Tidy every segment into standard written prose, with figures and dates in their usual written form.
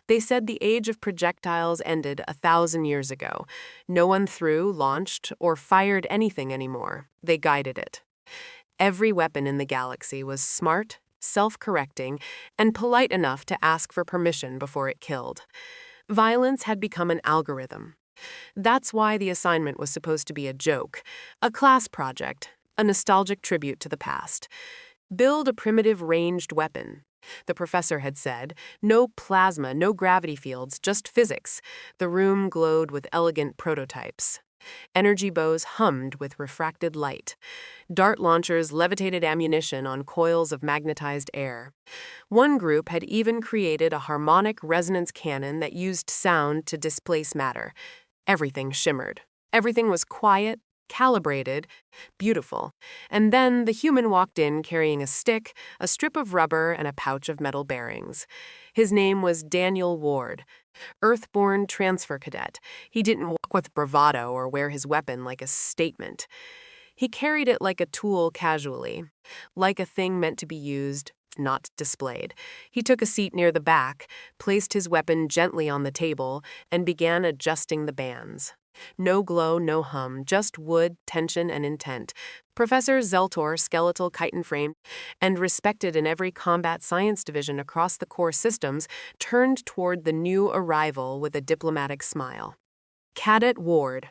They said the age of projectiles ended 1,000 years ago. No one threw, launched, or fired anything anymore. They guided it. Every weapon in the galaxy was smart, self-correcting, and polite enough to ask for permission before it killed. Violence had become an algorithm. That's why the assignment was supposed to be a joke, a class project, a nostalgic tribute to the past. Build a primitive ranged weapon. The professor had said, no plasma, no gravity fields, just physics. The room glowed with elegant prototypes. Energy bows hummed with refracted light. Dart launchers levitated ammunition on coils of magnetized air. One group had even created a harmonic resonance cannon that used sound to displace matter. Everything shimmered. Everything was quiet, calibrated, beautiful. And then the human walked in carrying a stick, a strip of rubber, and a pouch of metal bearings. His name was Daniel Ward, Earthborn transfer cadet. He didn't walk with bravado or wear his weapon like a statement. He carried it like a tool casually, like a thing meant to be used, not displayed. He took a seat near the back, placed his weapon gently on the table, and began adjusting the bands. No glow, no hum, just wood, tension, and intent. Professor Zeltor, skeletal chitin frame, and respected in every combat science division across the core systems, turned toward the new arrival with a diplomatic smile. "Cadet Ward,"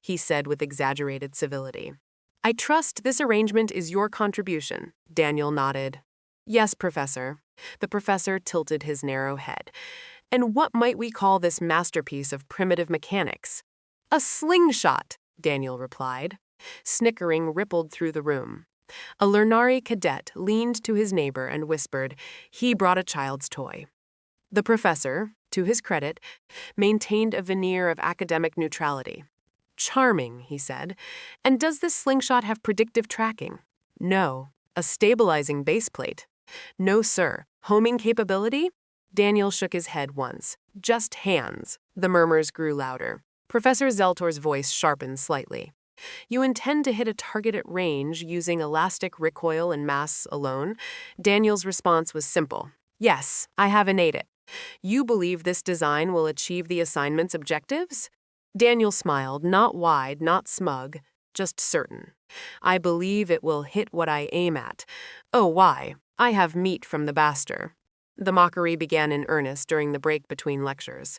he said with exaggerated civility. "I trust this arrangement is your contribution." Daniel nodded. "Yes, Professor." The professor tilted his narrow head. "And what might we call this masterpiece of primitive mechanics?" "A slingshot," Daniel replied. Snickering rippled through the room. A Lernari cadet leaned to his neighbor and whispered, "He brought a child's toy." The professor, to his credit, maintained a veneer of academic neutrality. "Charming," he said. "And does this slingshot have predictive tracking?" "No." "A stabilizing baseplate?" "No, sir." "Homing capability?" Daniel shook his head once. "Just hands." The murmurs grew louder. Professor Zeltor's voice sharpened slightly. "You intend to hit a target at range using elastic recoil and mass alone?" Daniel's response was simple. "Yes, I have innate it." "You believe this design will achieve the assignment's objectives?" Daniel smiled, not wide, not smug, just certain. "I believe it will hit what I aim at." "Oh, why? I have meat from the Baster." The mockery began in earnest during the break between lectures.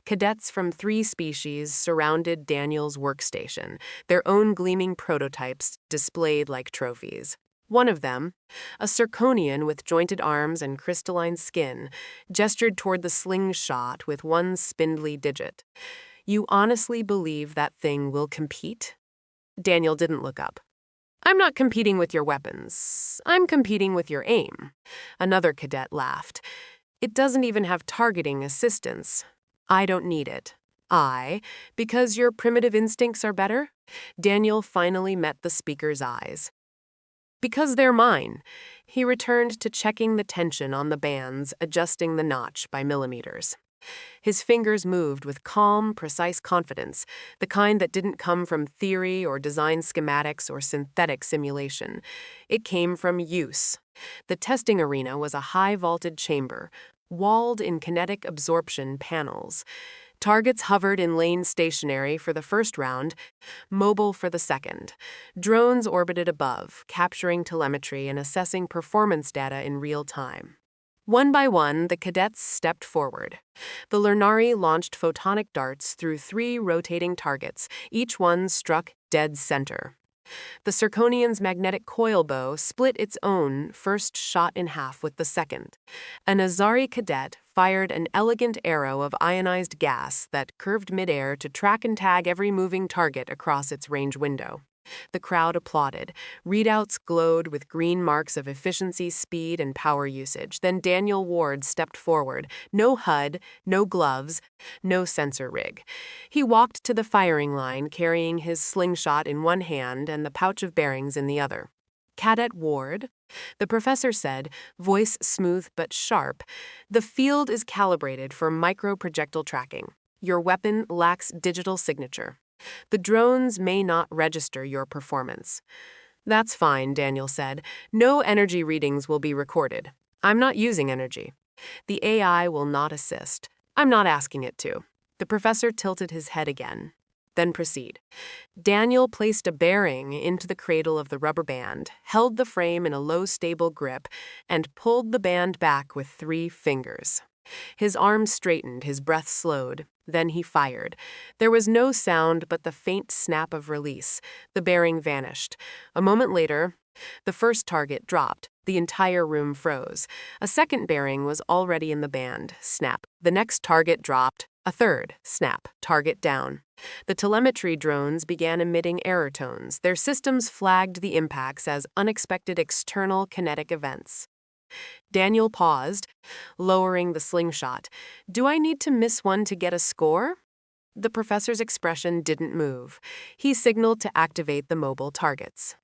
Cadets from 3 species surrounded Daniel's workstation, their own gleaming prototypes displayed like trophies. One of them, a Zirconian with jointed arms and crystalline skin, gestured toward the slingshot with one spindly digit. "You honestly believe that thing will compete?" Daniel didn't look up. "I'm not competing with your weapons. I'm competing with your aim." Another cadet laughed. "It doesn't even have targeting assistance." "I don't need it." Because your primitive instincts are better?" Daniel finally met the speaker's eyes. "Because they're mine." He returned to checking the tension on the bands, adjusting the notch by millimeters. His fingers moved with calm, precise confidence, the kind that didn't come from theory or design schematics or synthetic simulation. It came from use. The testing arena was a high-vaulted chamber, walled in kinetic absorption panels. Targets hovered in lane stationary for the first round, mobile for the second. Drones orbited above, capturing telemetry and assessing performance data in real time. One by one, the cadets stepped forward. The Lernari launched photonic darts through 3 rotating targets, each one struck dead center. The Zirconian's magnetic coil bow split its own first shot in half with the second. An Azari cadet fired an elegant arrow of ionized gas that curved midair to track and tag every moving target across its range window. The crowd applauded. Readouts glowed with green marks of efficiency, speed, and power usage. Then Daniel Ward stepped forward. No HUD, no gloves, no sensor rig. He walked to the firing line, carrying his slingshot in one hand and the pouch of bearings in the other. "Cadet Ward," the professor said, voice smooth but sharp, "the field is calibrated for micro-projectile tracking. Your weapon lacks digital signature. The drones may not register your performance." "That's fine," Daniel said. "No energy readings will be recorded. I'm not using energy. The AI will not assist. I'm not asking it to. The professor tilted his head again. Then proceed. Daniel placed a bearing into the cradle of the rubber band, held the frame in a low, stable grip, and pulled the band back with 3 fingers. His arms straightened, his breath slowed. Then he fired. There was no sound but the faint snap of release. The bearing vanished. A moment later, the first target dropped. The entire room froze. A second bearing was already in the band. Snap. The next target dropped. A third. Snap. Target down. The telemetry drones began emitting error tones. Their systems flagged the impacts as unexpected external kinetic events. Daniel paused, lowering the slingshot. Do I need to miss one to get a score? The professor's expression didn't move. He signaled to activate the mobile targets.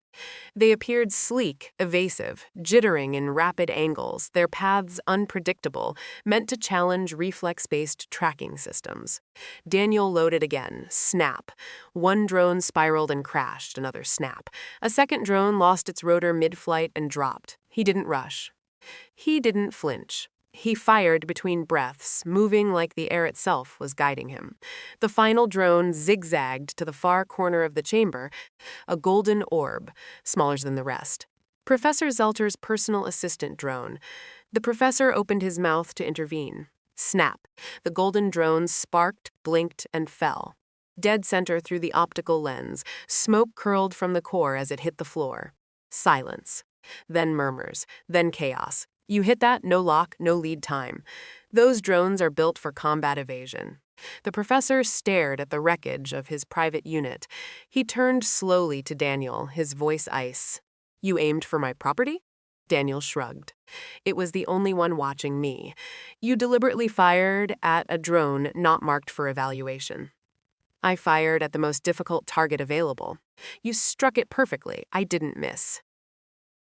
They appeared sleek, evasive, jittering in rapid angles, their paths unpredictable, meant to challenge reflex-based tracking systems. Daniel loaded again. Snap. One drone spiraled and crashed, another snap. A second drone lost its rotor mid-flight and dropped. He didn't rush. He didn't flinch. He fired between breaths, moving like the air itself was guiding him. The final drone zigzagged to the far corner of the chamber, a golden orb, smaller than the rest. Professor Zelter's personal assistant drone. The professor opened his mouth to intervene. Snap. The golden drone sparked, blinked, and fell. Dead center through the optical lens, smoke curled from the core as it hit the floor. Silence. Then murmurs. Then chaos. You hit that, no lock, no lead time. Those drones are built for combat evasion. The professor stared at the wreckage of his private unit. He turned slowly to Daniel, his voice ice. You aimed for my property? Daniel shrugged. It was the only one watching me. You deliberately fired at a drone not marked for evaluation. I fired at the most difficult target available. You struck it perfectly. I didn't miss.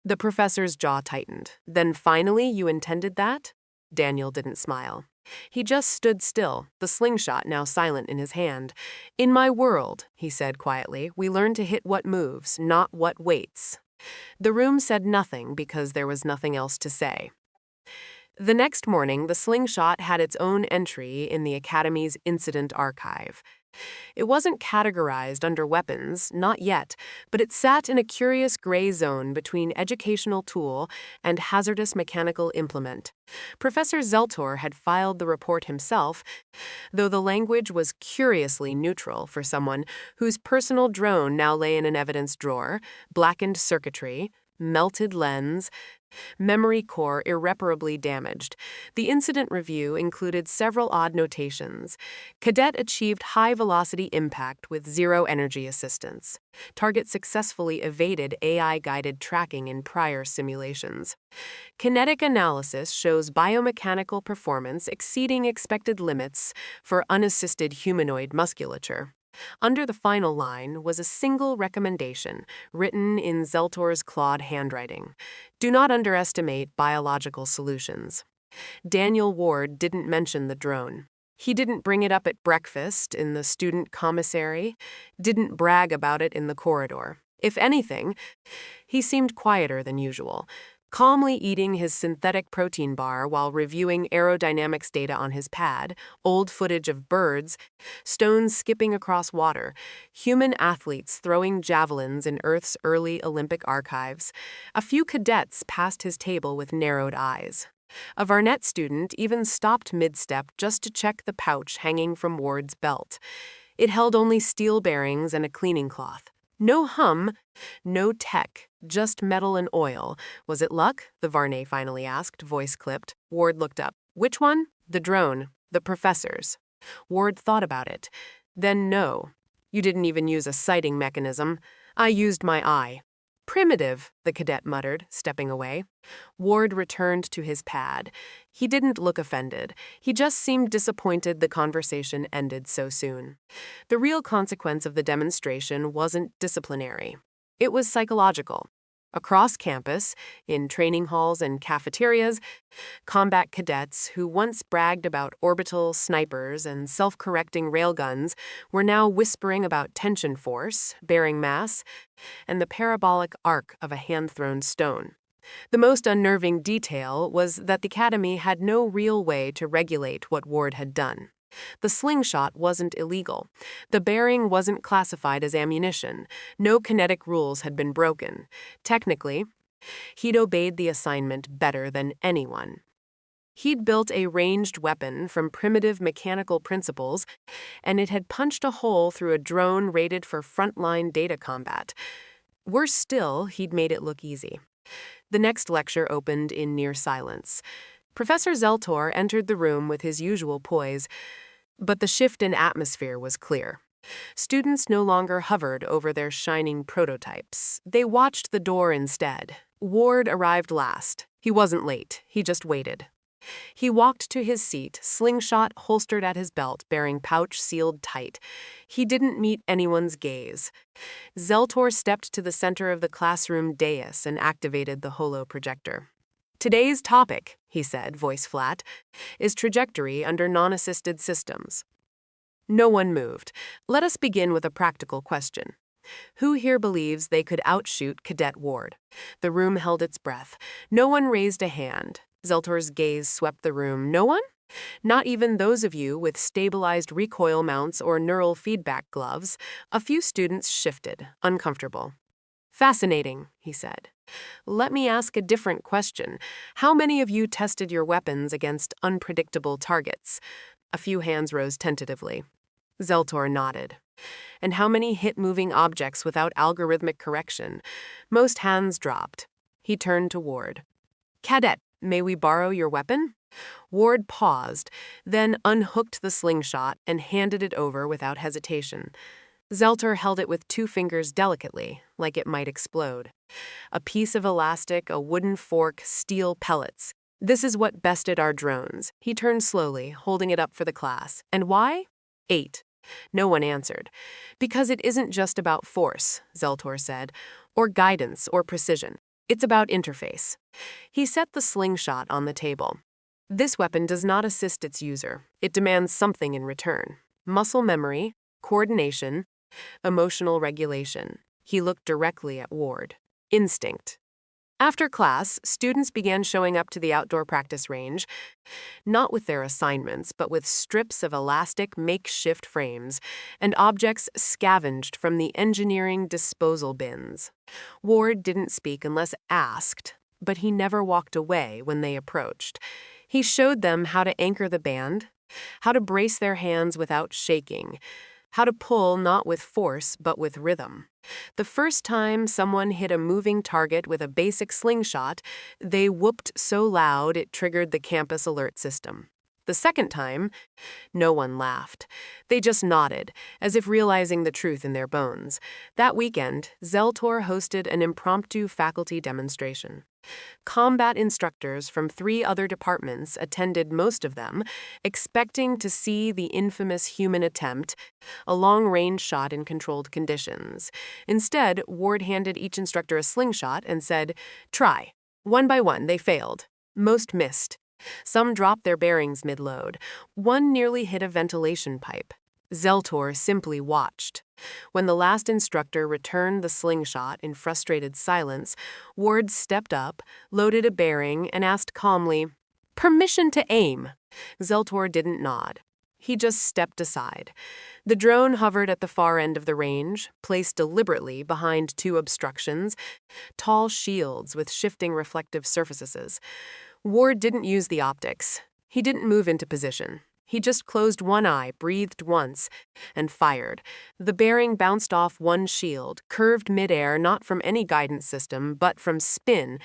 The professor's jaw tightened. Then finally you intended that? Daniel didn't smile. He just stood still, the slingshot now silent in his hand. In my world, he said quietly, we learn to hit what moves, not what waits. The room said nothing because there was nothing else to say. The next morning, the slingshot had its own entry in the Academy's incident archive. It wasn't categorized under weapons, not yet, but it sat in a curious gray zone between educational tool and hazardous mechanical implement. Professor Zeltor had filed the report himself, though the language was curiously neutral for someone whose personal drone now lay in an evidence drawer, blackened circuitry, melted lens, memory core irreparably damaged. The incident review included several odd notations. Cadet achieved high-velocity impact with zero energy assistance. Target successfully evaded AI-guided tracking in prior simulations. Kinetic analysis shows biomechanical performance exceeding expected limits for unassisted humanoid musculature. Under the final line was a single recommendation, written in Zeltor's clawed handwriting. Do not underestimate biological solutions. Daniel Ward didn't mention the drone. He didn't bring it up at breakfast in the student commissary, didn't brag about it in the corridor. If anything, he seemed quieter than usual, calmly eating his synthetic protein bar while reviewing aerodynamics data on his pad, old footage of birds, stones skipping across water, human athletes throwing javelins in Earth's early Olympic archives. A few cadets passed his table with narrowed eyes. A Varnet student even stopped mid-step just to check the pouch hanging from Ward's belt. It held only steel bearings and a cleaning cloth. No hum, no tech, just metal and oil. Was it luck? The Varney finally asked, voice clipped. Ward looked up. Which one? The drone. The professor's. Ward thought about it. Then no. You didn't even use a sighting mechanism. I used my eye. Primitive, the cadet muttered, stepping away. Ward returned to his pad. He didn't look offended. He just seemed disappointed the conversation ended so soon. The real consequence of the demonstration wasn't disciplinary. It was psychological. Across campus, in training halls and cafeterias, combat cadets who once bragged about orbital snipers and self-correcting railguns were now whispering about tension force, bearing mass, and the parabolic arc of a hand-thrown stone. The most unnerving detail was that the Academy had no real way to regulate what Ward had done. The slingshot wasn't illegal. The bearing wasn't classified as ammunition. No kinetic rules had been broken. Technically, he'd obeyed the assignment better than anyone. He'd built a ranged weapon from primitive mechanical principles, and it had punched a hole through a drone rated for frontline data combat. Worse still, he'd made it look easy. The next lecture opened in near silence. Professor Zeltor entered the room with his usual poise, but the shift in atmosphere was clear. Students no longer hovered over their shining prototypes. They watched the door instead. Ward arrived last. He wasn't late. He just waited. He walked to his seat, slingshot holstered at his belt, bearing pouch sealed tight. He didn't meet anyone's gaze. Zeltor stepped to the center of the classroom dais and activated the holo projector. "Today's topic," he said, voice flat, "is trajectory under non-assisted systems." No one moved. Let us begin with a practical question. Who here believes they could outshoot Cadet Ward? The room held its breath. No one raised a hand. Zeltor's gaze swept the room. No one? Not even those of you with stabilized recoil mounts or neural feedback gloves. A few students shifted, uncomfortable. "Fascinating," he said. "Let me ask a different question. How many of you tested your weapons against unpredictable targets?" A few hands rose tentatively. Zeltor nodded. "And how many hit moving objects without algorithmic correction?" Most hands dropped. He turned to Ward. "Cadet, may we borrow your weapon?" Ward paused, then unhooked the slingshot and handed it over without hesitation. Zeltor held it with 2 fingers delicately, like it might explode. A piece of elastic, a wooden fork, steel pellets. "This is what bested our drones." He turned slowly, holding it up for the class. "And why?" 8. No one answered. "Because it isn't just about force," Zeltor said, "or guidance or precision. It's about interface." He set the slingshot on the table. "This weapon does not assist its user. It demands something in return. Muscle memory, coordination, emotional regulation." He looked directly at Ward. "Instinct." After class, students began showing up to the outdoor practice range, not with their assignments, but with strips of elastic makeshift frames and objects scavenged from the engineering disposal bins. Ward didn't speak unless asked, but he never walked away when they approached. He showed them how to anchor the band, how to brace their hands without shaking, how to pull not with force but with rhythm. The first time someone hit a moving target with a basic slingshot, they whooped so loud it triggered the campus alert system. The second time, no one laughed. They just nodded, as if realizing the truth in their bones. That weekend, Zeltor hosted an impromptu faculty demonstration. Combat instructors from 3 other departments attended, most of them, expecting to see the infamous human attempt, a long-range shot in controlled conditions. Instead, Ward handed each instructor a slingshot and said, "Try." One by one, they failed. Most missed. Some dropped their bearings mid-load. One nearly hit a ventilation pipe. Zeltor simply watched. When the last instructor returned the slingshot in frustrated silence, Ward stepped up, loaded a bearing, and asked calmly, "Permission to aim." Zeltor didn't nod. He just stepped aside. The drone hovered at the far end of the range, placed deliberately behind 2 obstructions, tall shields with shifting reflective surfaces. Ward didn't use the optics. He didn't move into position. He just closed one eye, breathed once, and fired. The bearing bounced off one shield, curved midair not from any guidance system, but from spin,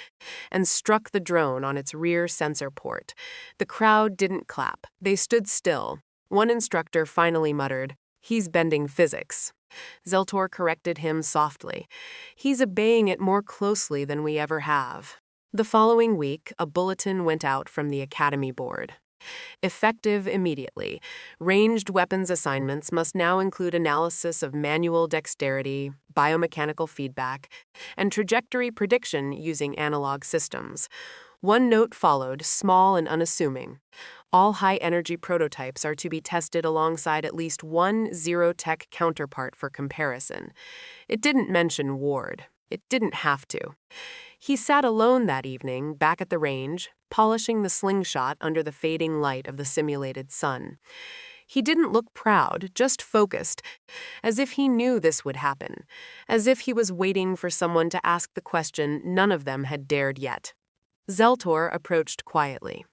and struck the drone on its rear sensor port. The crowd didn't clap. They stood still. One instructor finally muttered, "He's bending physics." Zeltor corrected him softly. "He's obeying it more closely than we ever have." The following week, a bulletin went out from the Academy Board. Effective immediately, ranged weapons assignments must now include analysis of manual dexterity, biomechanical feedback, and trajectory prediction using analog systems. One note followed, small and unassuming. All high-energy prototypes are to be tested alongside at least one zero-tech counterpart for comparison. It didn't mention Ward. It didn't have to. He sat alone that evening, back at the range, polishing the slingshot under the fading light of the simulated sun. He didn't look proud, just focused, as if he knew this would happen, as if he was waiting for someone to ask the question none of them had dared yet. Zeltor approached quietly.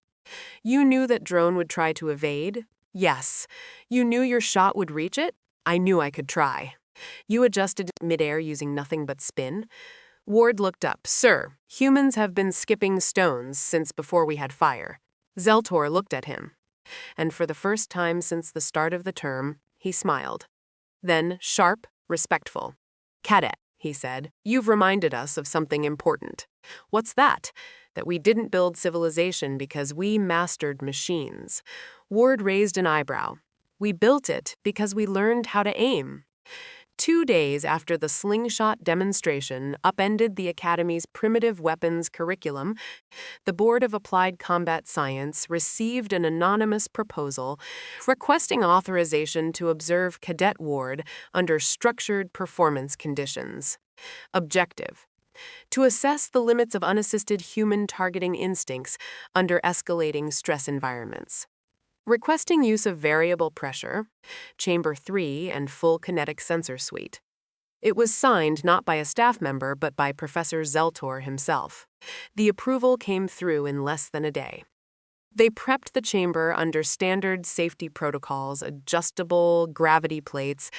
"You knew that drone would try to evade?" "Yes." "You knew your shot would reach it?" "I knew I could try." "You adjusted midair using nothing but spin?" Ward looked up. "Sir, humans have been skipping stones since before we had fire." Zeltor looked at him, and for the first time since the start of the term, he smiled. Then, sharp, respectful. "Cadet," he said, "you've reminded us of something important." "What's that?" "That we didn't build civilization because we mastered machines." Ward raised an eyebrow. "We built it because we learned how to aim." 2 days after the slingshot demonstration upended the Academy's primitive weapons curriculum, the Board of Applied Combat Science received an anonymous proposal requesting authorization to observe Cadet Ward under structured performance conditions. Objective: to assess the limits of unassisted human targeting instincts under escalating stress environments. Requesting use of variable pressure, Chamber 3, and full kinetic sensor suite. It was signed not by a staff member but by Professor Zeltor himself. The approval came through in less than a day. They prepped the chamber under standard safety protocols, adjustable gravity plates,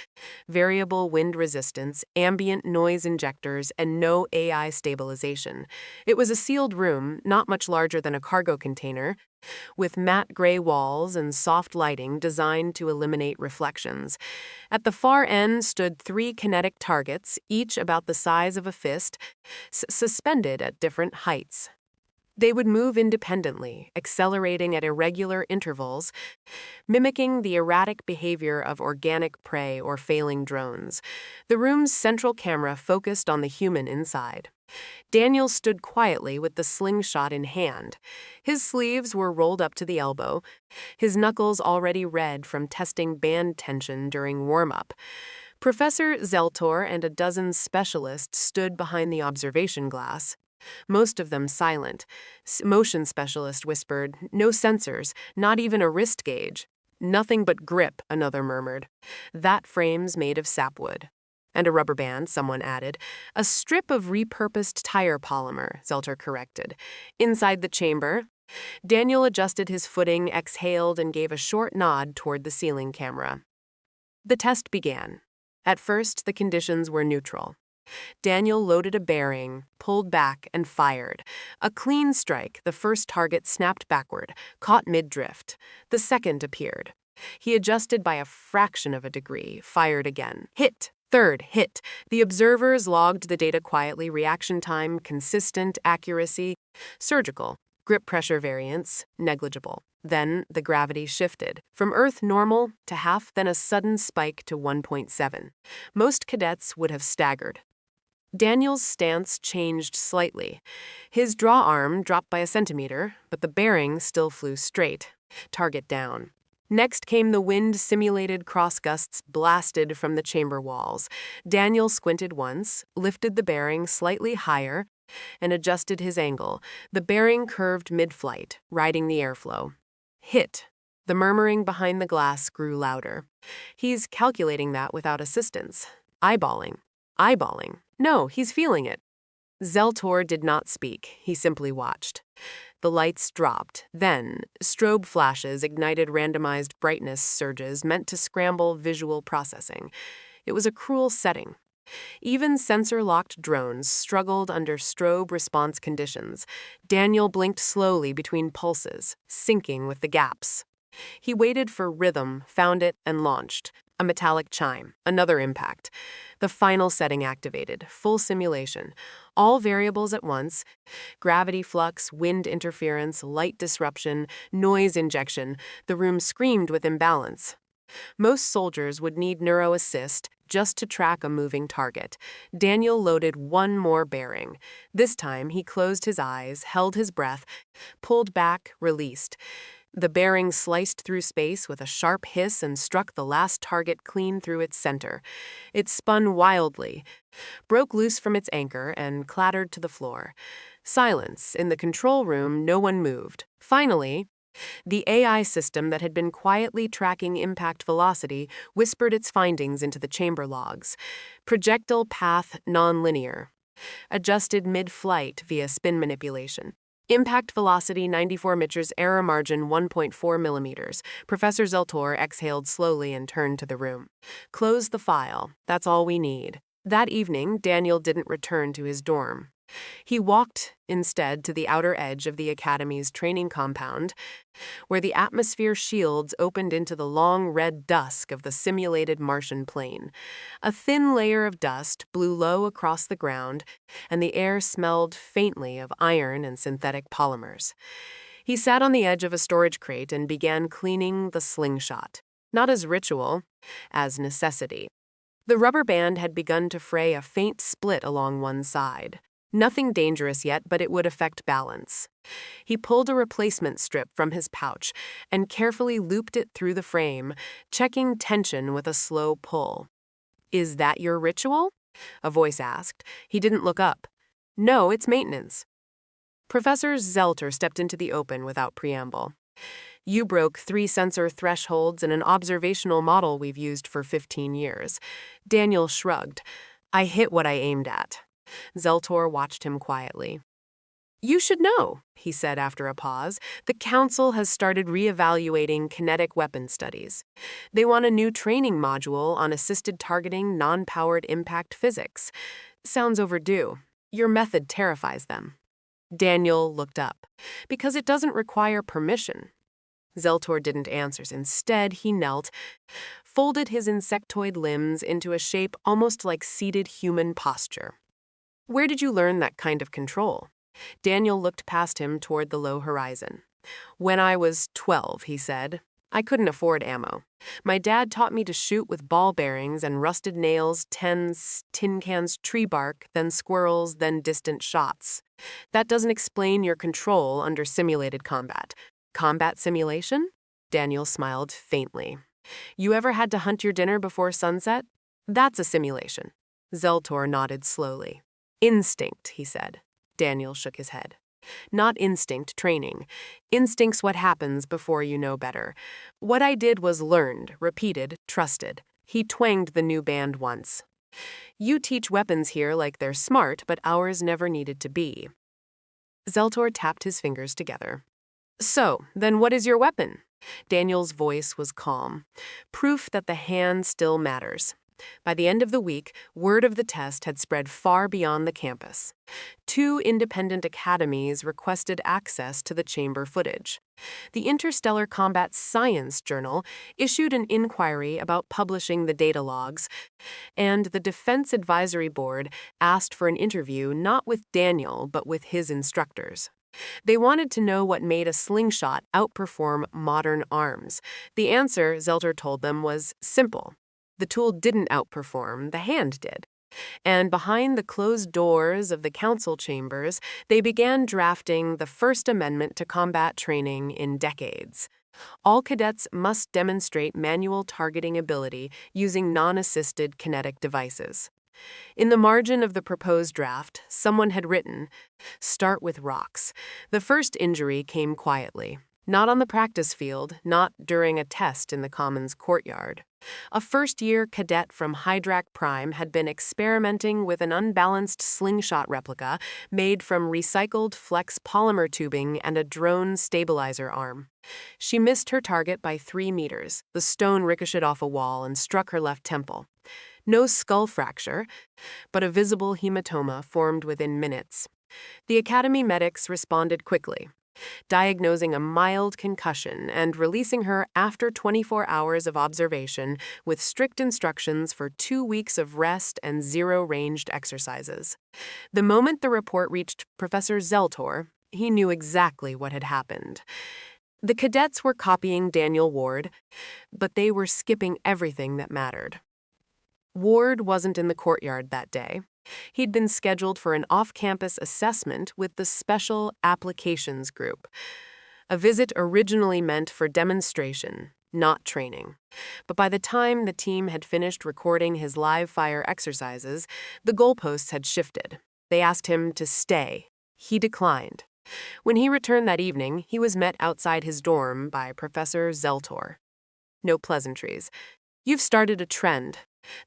variable wind resistance, ambient noise injectors, and no AI stabilization. It was a sealed room, not much larger than a cargo container, with matte gray walls and soft lighting designed to eliminate reflections. At the far end stood 3 kinetic targets, each about the size of a fist, suspended at different heights. They would move independently, accelerating at irregular intervals, mimicking the erratic behavior of organic prey or failing drones. The room's central camera focused on the human inside. Daniel stood quietly with the slingshot in hand. His sleeves were rolled up to the elbow, his knuckles already red from testing band tension during warm-up. Professor Zeltor and a dozen specialists stood behind the observation glass, most of them silent. Motion specialist whispered, "No sensors, not even a wrist gauge." "Nothing but grip," another murmured. "That frame's made of sapwood." "And a rubber band," someone added. "A strip of repurposed tire polymer," Zeltor corrected. Inside the chamber, Daniel adjusted his footing, exhaled, and gave a short nod toward the ceiling camera. The test began. At first, the conditions were neutral. Daniel loaded a bearing, pulled back, and fired. A clean strike, the first target snapped backward, caught mid-drift. The second appeared. He adjusted by a fraction of a degree, fired again. Hit! Third hit. The observers logged the data quietly, reaction time, consistent, accuracy, surgical, grip pressure variance, negligible. Then the gravity shifted, from Earth normal to half, then a sudden spike to 1.7. Most cadets would have staggered. Daniel's stance changed slightly. His draw arm dropped by a centimeter, but the bearing still flew straight, target down. Next came the wind-simulated cross-gusts blasted from the chamber walls. Daniel squinted once, lifted the bearing slightly higher, and adjusted his angle. The bearing curved mid-flight, riding the airflow. Hit. The murmuring behind the glass grew louder. He's calculating that without assistance. Eyeballing. No, he's feeling it. Zeltor did not speak. He simply watched. The lights dropped. Then, strobe flashes ignited randomized brightness surges meant to scramble visual processing. It was a cruel setting. Even sensor-locked drones struggled under strobe response conditions. Daniel blinked slowly between pulses, syncing with the gaps. He waited for rhythm, found it, and launched. A metallic chime, another impact. The final setting activated, full simulation. All variables at once: gravity flux, wind interference, light disruption, noise injection. The room screamed with imbalance. Most soldiers would need neuro assist just to track a moving target. Daniel loaded one more bearing. This time he closed his eyes, held his breath, pulled back, released. The bearing sliced through space with a sharp hiss and struck the last target clean through its center. It spun wildly, broke loose from its anchor, and clattered to the floor. Silence. In the control room, no one moved. Finally, the AI system that had been quietly tracking impact velocity whispered its findings into the chamber logs. Projectile path nonlinear. Adjusted mid-flight via spin manipulation. Impact velocity 94 meters, error margin 1.4 millimeters. Professor Zeltor exhaled slowly and turned to the room. Close the file. That's all we need. That evening, Daniel didn't return to his dorm. He walked, instead, to the outer edge of the Academy's training compound, where the atmosphere shields opened into the long red dusk of the simulated Martian plain. A thin layer of dust blew low across the ground, and the air smelled faintly of iron and synthetic polymers. He sat on the edge of a storage crate and began cleaning the slingshot, not as ritual, as necessity. The rubber band had begun to fray a faint split along one side. Nothing dangerous yet, but it would affect balance. He pulled a replacement strip from his pouch and carefully looped it through the frame, checking tension with a slow pull. "Is that your ritual?" a voice asked. He didn't look up. "No, it's maintenance." Professor Zelter stepped into the open without preamble. "You broke 3 sensor thresholds in an observational model we've used for 15 years. Daniel shrugged. "I hit what I aimed at." Zeltor watched him quietly. "You should know," he said after a pause. "The Council has started reevaluating kinetic weapon studies. They want a new training module on assisted targeting non-powered impact physics. Sounds overdue. Your method terrifies them." Daniel looked up. "Because it doesn't require permission." Zeltor didn't answer. Instead, he knelt, folded his insectoid limbs into a shape almost like seated human posture. "Where did you learn that kind of control?" Daniel looked past him toward the low horizon. "When I was 12, he said. "I couldn't afford ammo. My dad taught me to shoot with ball bearings and rusted nails, tin cans, tree bark, then squirrels, then distant shots. That doesn't explain your control under simulated combat." "Combat simulation?" Daniel smiled faintly. "You ever had to hunt your dinner before sunset? That's a simulation." Zeltor nodded slowly. "Instinct," he said. Daniel shook his head. "Not instinct training. Instinct's what happens before you know better. What I did was learned, repeated, trusted." He twanged the new band once. "You teach weapons here like they're smart, but ours never needed to be." Zeltor tapped his fingers together. "So, then what is your weapon?" Daniel's voice was calm. Proof that the hand still matters. By the end of the week, word of the test had spread far beyond the campus. 2 independent academies requested access to the chamber footage. The Interstellar Combat Science Journal issued an inquiry about publishing the data logs, and the Defense Advisory Board asked for an interview not with Daniel, but with his instructors. They wanted to know what made a slingshot outperform modern arms. The answer, Zelter told them, was simple. The tool didn't outperform, the hand did. And behind the closed doors of the council chambers, they began drafting the First Amendment to combat training in decades. All cadets must demonstrate manual targeting ability using non-assisted kinetic devices. In the margin of the proposed draft, someone had written, "Start with rocks." The first injury came quietly. Not on the practice field, not during a test in the Commons courtyard. A first-year cadet from Hydrak Prime had been experimenting with an unbalanced slingshot replica made from recycled flex polymer tubing and a drone stabilizer arm. She missed her target by 3 meters. The stone ricocheted off a wall and struck her left temple. No skull fracture, but a visible hematoma formed within minutes. The Academy medics responded quickly, diagnosing a mild concussion and releasing her after 24 hours of observation with strict instructions for 2 weeks of rest and 0 ranged exercises. The moment the report reached Professor Zeltor, he knew exactly what had happened. The cadets were copying Daniel Ward, but they were skipping everything that mattered. Ward wasn't in the courtyard that day. He'd been scheduled for an off-campus assessment with the Special Applications Group, A visit originally meant for demonstration, not training. But by the time the team had finished recording his live fire exercises, the goalposts had shifted. They asked him to stay. He declined. When he returned that evening, he was met outside his dorm by Professor Zeltor. No pleasantries. "You've started a trend,"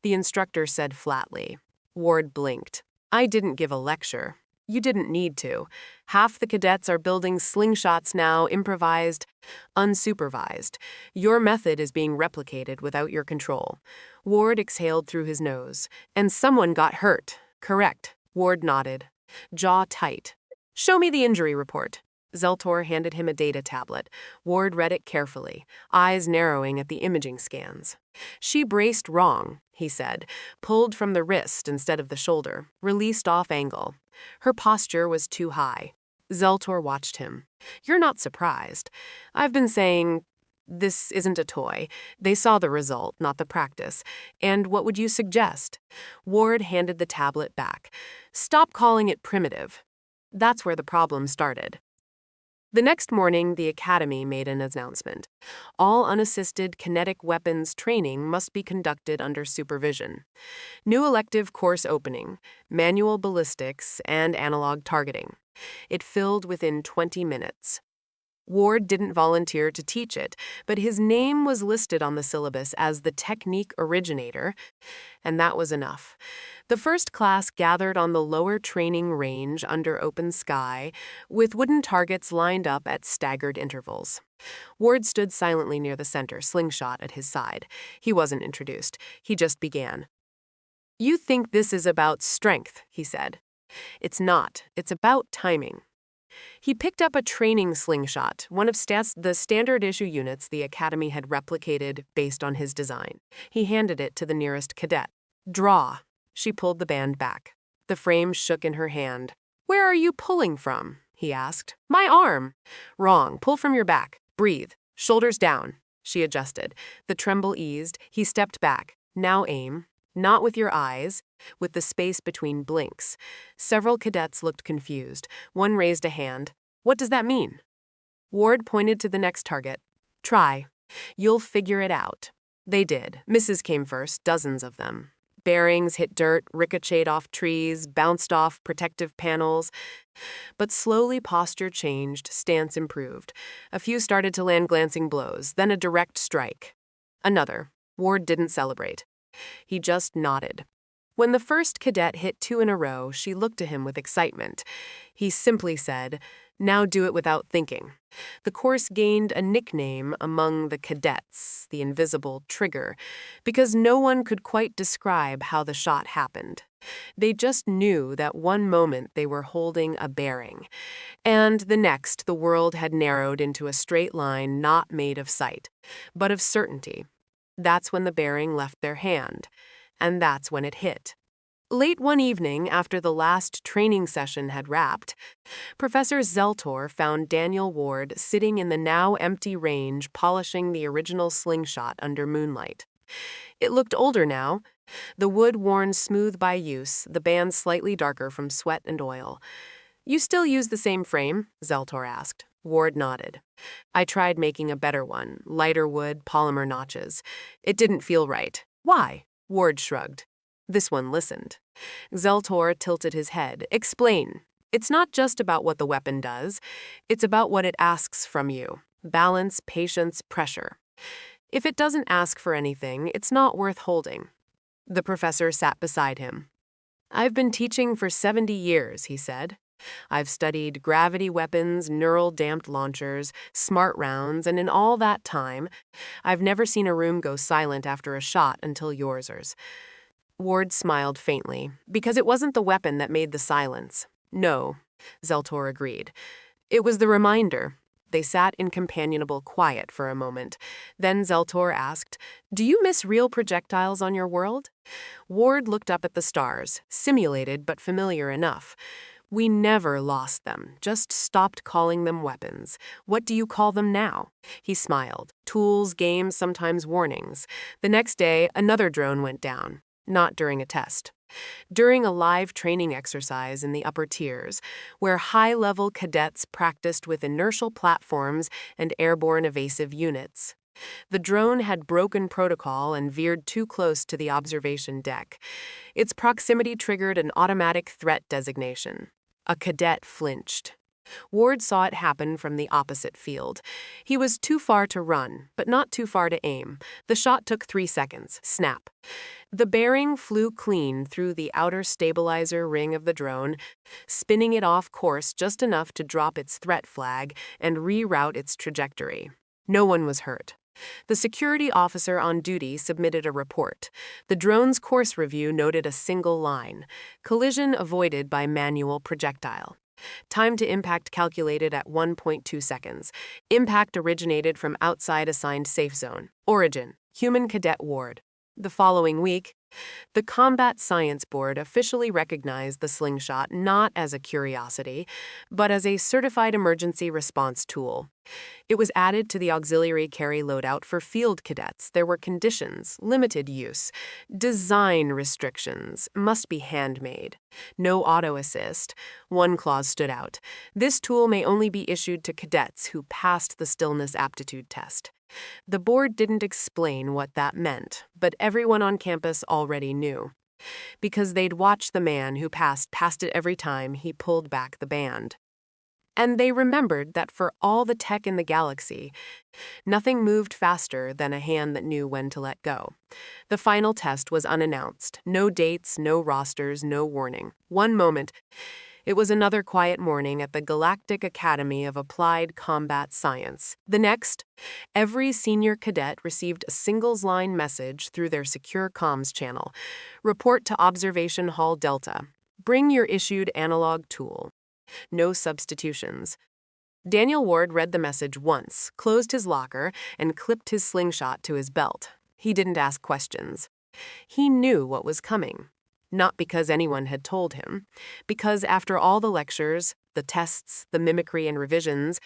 the instructor said flatly. Ward blinked. "I didn't give a lecture. You didn't need to. Half the cadets are building slingshots now, improvised, unsupervised. Your method is being replicated without your control." Ward exhaled through his nose. "And someone got hurt." "Correct." Ward nodded, jaw tight. "Show me the injury report." Zeltor handed him a data tablet. Ward read it carefully, eyes narrowing at the imaging scans. "She braced wrong," he said, "pulled from the wrist instead of the shoulder, released off angle. Her posture was too high." Zeltor watched him. "You're not surprised. I've been saying, this isn't a toy. They saw the result, not the practice. And what would you suggest?" Ward handed the tablet back. "Stop calling it primitive." That's where the problem started. The next morning, the Academy made an announcement. All unassisted kinetic weapons training must be conducted under supervision. New elective course opening, manual ballistics, and analog targeting. It filled within 20 minutes. Ward didn't volunteer to teach it, but his name was listed on the syllabus as the technique originator, and that was enough. The first class gathered on the lower training range under open sky, with wooden targets lined up at staggered intervals. Ward stood silently near the center, Slingshot at his side. He wasn't introduced. He just began. "You think this is about strength," he said. "It's not. It's about timing." He picked up a training slingshot, one of the standard issue units the Academy had replicated based on his design. He handed it to the nearest cadet. "Draw." She pulled the band back. The frame shook in her hand. "Where are you pulling from?" he asked. "My arm." "Wrong. Pull from your back. Breathe. Shoulders down." She adjusted. The tremble eased. He stepped back. "Now aim. Not with your eyes, with the space between blinks." Several cadets looked confused. One raised a hand. "What does that mean?" Ward pointed to the next target. "Try. You'll figure it out." They did. Misses came first, dozens of them. Bearings hit dirt, ricocheted off trees, bounced off protective panels. But slowly posture changed, stance improved. A few started to land glancing blows, then a direct strike. Another. Ward didn't celebrate. He just nodded. When the first cadet hit 2 in a row, she looked at him with excitement. He simply said, "Now do it without thinking." The course gained a nickname among the cadets, the invisible trigger, because no one could quite describe how the shot happened. They just knew that one moment they were holding a bearing, and the next the world had narrowed into a straight line not made of sight, but of certainty. That's when the bearing left their hand, and that's when it hit. Late one evening, after the last training session had wrapped, Professor Zeltor found Daniel Ward sitting in the now empty range polishing the original slingshot under moonlight. It looked older now, the wood worn smooth by use, the band slightly darker from sweat and oil. "You still use the same frame?" Zeltor asked. Ward nodded. "I tried making a better one, lighter wood, polymer notches. It didn't feel right." "Why?" Ward shrugged. This one listened. Zeltor tilted his head. "Explain. It's not just about what the weapon does. It's about what it asks from you. Balance, patience, pressure. If it doesn't ask for anything, it's not worth holding." The professor sat beside him. "I've been teaching for 70 years, he said. "I've studied gravity weapons, neural-damped launchers, smart rounds, and in all that time, I've never seen a room go silent after a shot until yours." Ward smiled faintly, because it wasn't the weapon that made the silence. "No," Zeltor agreed. "It was the reminder." They sat in companionable quiet for a moment. Then Zeltor asked, "Do you miss real projectiles on your world?" Ward looked up at the stars, simulated but familiar enough. "We never lost them, just stopped calling them weapons. What do you call them now?" He smiled. "Tools, games, sometimes warnings." The next day, another drone went down. Not during a test. during a live training exercise in the upper tiers, where high-level cadets practiced with inertial platforms and airborne evasive units. The drone had broken protocol and veered too close to the observation deck. Its proximity triggered an automatic threat designation. A cadet flinched. Ward saw it happen from the opposite field. He was too far to run, but not too far to aim. The shot took 3 seconds. Snap. The bearing flew clean through the outer stabilizer ring of the drone, spinning it off course just enough to drop its threat flag and reroute its trajectory. No one was hurt. The security officer on duty submitted a report. The drone's course review noted a single line: collision avoided by manual projectile. Time to impact calculated at 1.2 seconds. Impact originated from outside assigned safe zone. Origin: human cadet Ward. The following week, the Combat Science Board officially recognized the Slingshot not as a curiosity, but as a certified emergency response tool. It was added to the auxiliary carry loadout for field cadets. There were conditions: limited use, design restrictions, must be handmade, no auto assist. One clause stood out: this tool may only be issued to cadets who passed the stillness aptitude test. The board didn't explain what that meant, but everyone on campus already knew, because they'd watched the man who passed it every time he pulled back the band. And they remembered that for all the tech in the galaxy, nothing moved faster than a hand that knew when to let go. The final test was unannounced. No dates, no rosters, no warning. One moment, it was another quiet morning at the Galactic Academy of Applied Combat Science. The next, every senior cadet received a singles-line message through their secure comms channel. Report to Observation Hall Delta. Bring your issued analog tool. No substitutions. Daniel Ward read the message once, closed his locker, and clipped his slingshot to his belt. He didn't ask questions. He knew what was coming. Not because anyone had told him, because after all the lectures, the tests, the mimicry and revisions,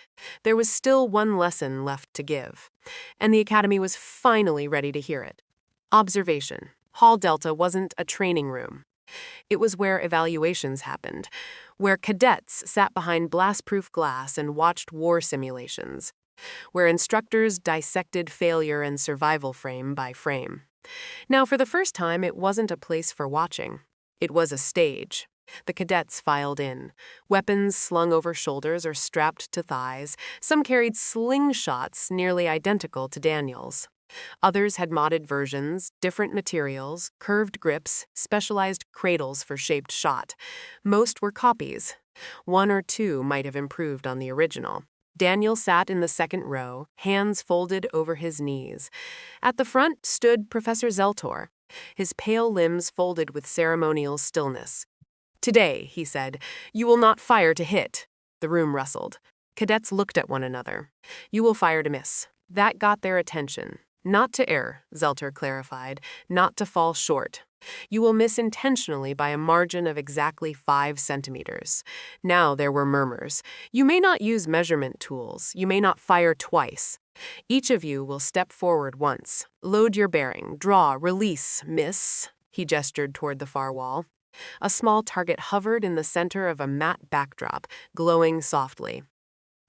there was still one lesson left to give, and the Academy was finally ready to hear it. Observation. Hall Delta wasn't a training room. It was where evaluations happened, where cadets sat behind blast-proof glass and watched war simulations, where instructors dissected failure and survival frame by frame. Now, for the first time, it wasn't a place for watching. It was a stage. The cadets filed in, weapons slung over shoulders or strapped to thighs. Some carried slingshots nearly identical to Daniel's. Others had modded versions, different materials, curved grips, specialized cradles for shaped shot. Most were copies. One or two might have improved on the original. Daniel sat in the second row, hands folded over his knees. At the front stood Professor Zeltor, his pale limbs folded with ceremonial stillness. "Today," he said, "you will not fire to hit." The room rustled. Cadets looked at one another. "You will fire to miss." That got their attention. "Not to err," Zeltor clarified, "not to fall short. You will miss intentionally by a margin of exactly 5 centimeters. Now there were murmurs. "You may not use measurement tools. You may not fire twice. Each of you will step forward once. Load your bearing, draw, release, miss." He gestured toward the far wall. A small target hovered in the center of a matte backdrop, glowing softly.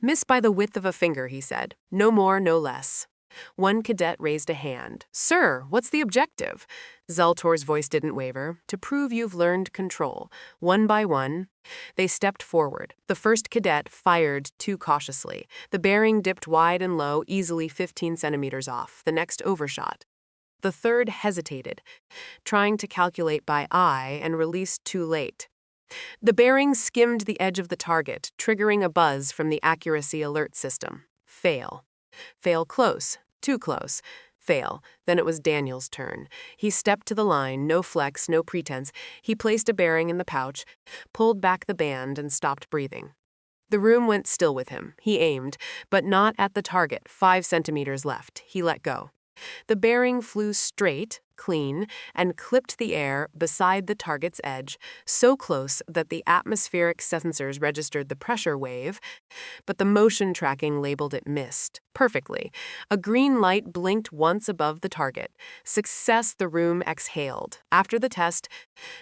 "Miss by the width of a finger," he said. "No more, no less." One cadet raised a hand. "Sir, what's the objective?" Zeltor's voice didn't waver. "To prove you've learned control." One by one, they stepped forward. The first cadet fired too cautiously. The bearing dipped wide and low, easily 15 centimeters off. The next overshot. The third hesitated, trying to calculate by eye and released too late. The bearing skimmed the edge of the target, triggering a buzz from the accuracy alert system. Fail. Fail close. Too close. Fail. Then it was Daniel's turn. He stepped to the line, no flex, no pretense. He placed a bearing in the pouch, pulled back the band, and stopped breathing. The room went still with him. He aimed, but not at the target. 5 centimeters left. He let go. The bearing flew straight, clean, and clipped the air beside the target's edge, so close that the atmospheric sensors registered the pressure wave, but the motion tracking labeled it missed perfectly. A green light blinked once above the target. Success, the room exhaled. After the test,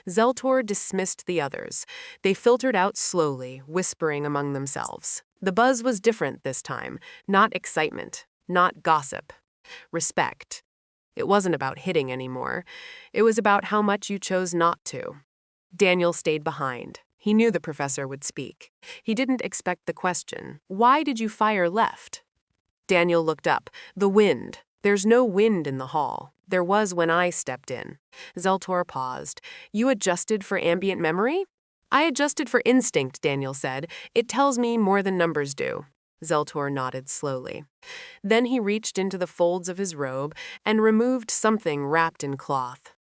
Zeltor dismissed the others. They filtered out slowly, whispering among themselves. The buzz was different this time. Not excitement, not gossip. Respect. It wasn't about hitting anymore. It was about how much you chose not to. Daniel stayed behind. He knew the professor would speak. He didn't expect the question. Why did you fire left? Daniel looked up. The wind. There's no wind in the hall. There was when I stepped in. Zeltor paused. You adjusted for ambient memory? I adjusted for instinct, Daniel said. It tells me more than numbers do. Zeltor nodded slowly. Then he reached into the folds of his robe and removed something wrapped in cloth.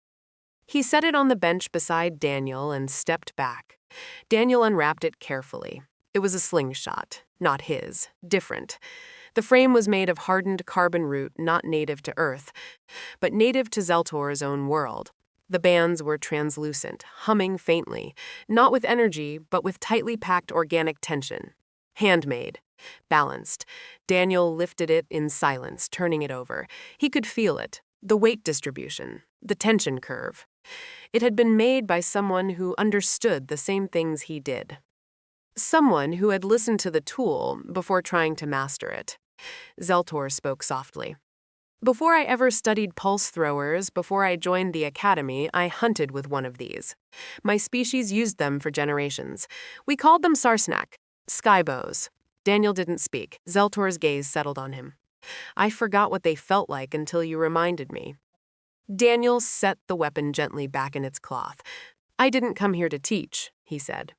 He set it on the bench beside Daniel and stepped back. Daniel unwrapped it carefully. It was a slingshot, not his, different. The frame was made of hardened carbon root not native to Earth, but native to Zeltor's own world. The bands were translucent, humming faintly, not with energy, but with tightly packed organic tension. Handmade. Balanced. Daniel lifted it in silence, turning it over. He could feel it, the weight distribution, the tension curve. It had been made by someone who understood the same things he did. Someone who had listened to the tool before trying to master it. Zeltor spoke softly. Before I ever studied pulse throwers, before I joined the academy, I hunted with one of these. My species used them for generations. We called them sarsnak, skybows. Daniel didn't speak. Zeltor's gaze settled on him. I forgot what they felt like until you reminded me. Daniel set the weapon gently back in its cloth. I didn't come here to teach, he said.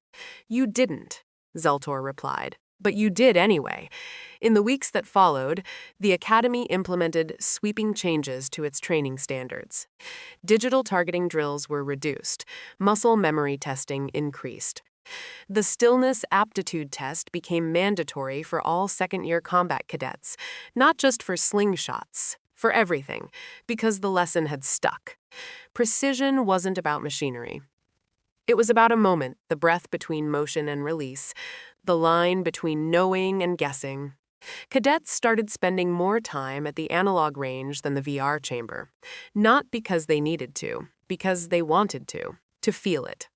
You didn't, Zeltor replied. But you did anyway. In the weeks that followed, the Academy implemented sweeping changes to its training standards. Digital targeting drills were reduced. Muscle memory testing increased. The stillness aptitude test became mandatory for all second-year combat cadets, not just for slingshots, for everything, because the lesson had stuck. Precision wasn't about machinery. It was about a moment, the breath between motion and release, the line between knowing and guessing. Cadets started spending more time at the analog range than the VR chamber, not because they needed to, because they wanted to feel it.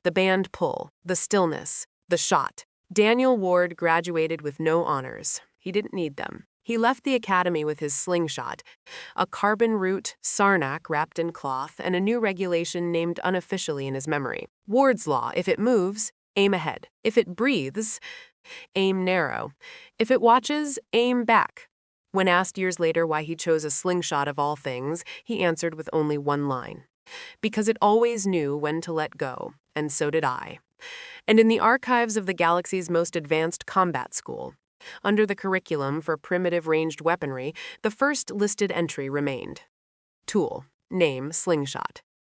The band pull, the stillness, the shot. Daniel Ward graduated with no honors. He didn't need them. He left the academy with his slingshot, a carbon root sarnak wrapped in cloth, and a new regulation named unofficially in his memory. Ward's law: if it moves, aim ahead. If it breathes, aim narrow. If it watches, aim back. When asked years later why he chose a slingshot of all things, he answered with only one line. Because it always knew when to let go, and so did I. And in the archives of the galaxy's most advanced combat school, under the curriculum for primitive ranged weaponry, the first listed entry remained. Tool, name, slingshot.